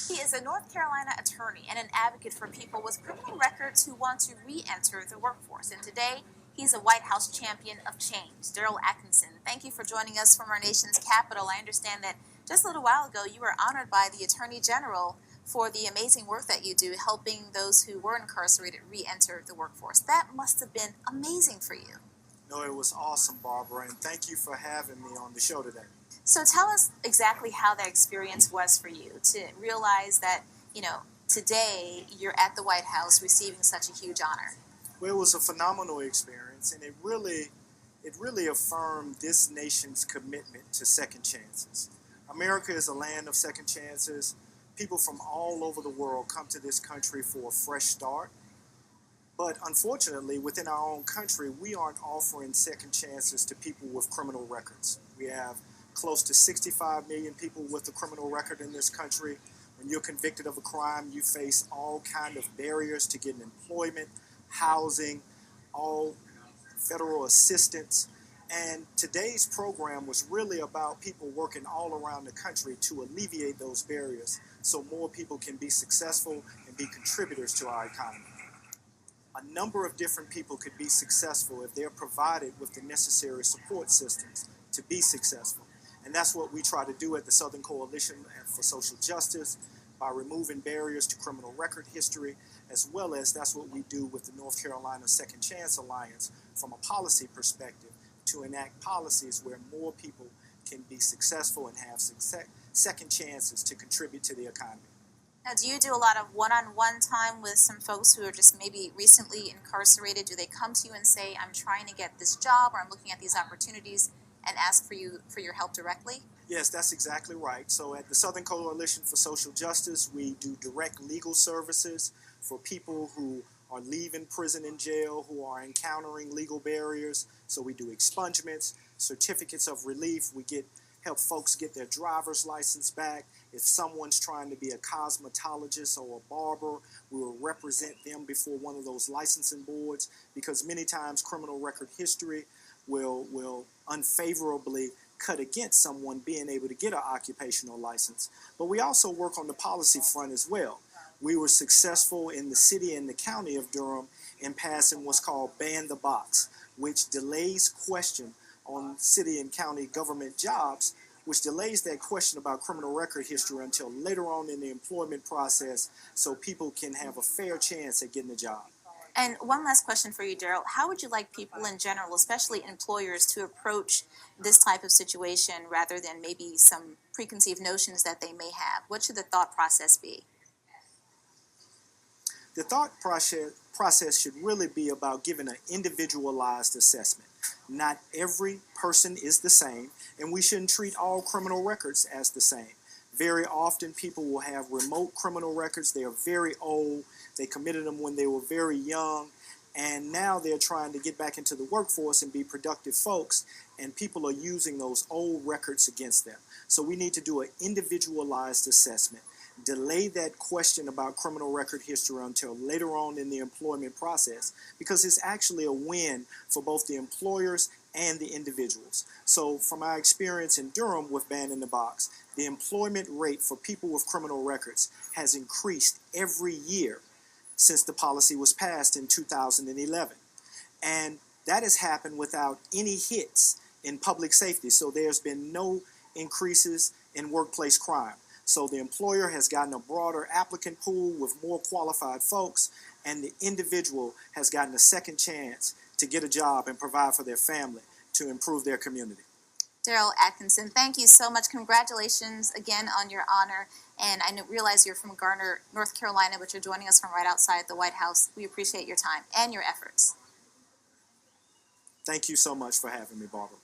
He is a North Carolina attorney and an advocate for people with criminal records who want to re-enter the workforce. And today, he's a White House champion of change. Daryl Atkinson, thank you for joining us from our nation's capital. I understand that just a little while ago, you were honored by the Attorney General for the amazing work that you do, helping those who were incarcerated re-enter the workforce. That must have been amazing for you. No, it was awesome, Barbara, and thank you for having me on the show today. So tell us exactly how that experience was for you to realize that, today you're at the White House receiving such a huge honor. Well, it was a phenomenal experience, and it really affirmed this nation's commitment to second chances. America is a land of second chances. People from all over the world come to this country for a fresh start. But unfortunately, within our own country, we aren't offering second chances to people with criminal records. We have close to 65 million people with a criminal record in this country. When you're convicted of a crime, you face all kind of barriers to getting employment, housing, all federal assistance. And today's program was really about people working all around the country to alleviate those barriers so more people can be successful and be contributors to our economy. A number of different people could be successful if they're provided with the necessary support systems to be successful. And that's what we try to do at the Southern Coalition for Social Justice by removing barriers to criminal record history, as well as that's what we do with the North Carolina Second Chance Alliance from a policy perspective to enact policies where more people can be successful and have second chances to contribute to the economy. Now, do you do a lot of one-on-one time with some folks who are just maybe recently incarcerated? Do they come to you and say, I'm trying to get this job, or I'm looking at these opportunities, and ask for your help directly? Yes, that's exactly right. So at the Southern Coalition for Social Justice, we do direct legal services for people who are leaving prison and jail, who are encountering legal barriers. So we do expungements, certificates of relief. We help folks get their driver's license back. If someone's trying to be a cosmetologist or a barber, we will represent them before one of those licensing boards, because many times criminal record history will unfavorably cut against someone being able to get an occupational license. But we also work on the policy front as well. We were successful in the city and the county of Durham in passing what's called Ban the Box, which delays question on city and county government jobs, which delays that question about criminal record history until later on in the employment process so people can have a fair chance at getting a job. And one last question for you, Daryl. How would you like people in general, especially employers, to approach this type of situation rather than maybe some preconceived notions that they may have? What should the thought process be? The thought process should really be about giving an individualized assessment. Not every person is the same, and we shouldn't treat all criminal records as the same. Very often people will have remote criminal records. They are very old. They committed them when they were very young, and now they're trying to get back into the workforce and be productive folks, and people are using those old records against them. So we need to do an individualized assessment. Delay that question about criminal record history until later on in the employment process, because it's actually a win for both the employers and the individuals. So from our experience in Durham with Ban in the Box, the employment rate for people with criminal records has increased every year since the policy was passed in 2011. And that has happened without any hits in public safety. So there's been no increases in workplace crime. So the employer has gotten a broader applicant pool with more qualified folks, and the individual has gotten a second chance to get a job and provide for their family to improve their community. Daryl Atkinson, thank you so much. Congratulations again on your honor. And I realize you're from Garner, North Carolina, but you're joining us from right outside the White House. We appreciate your time and your efforts. Thank you so much for having me, Barbara.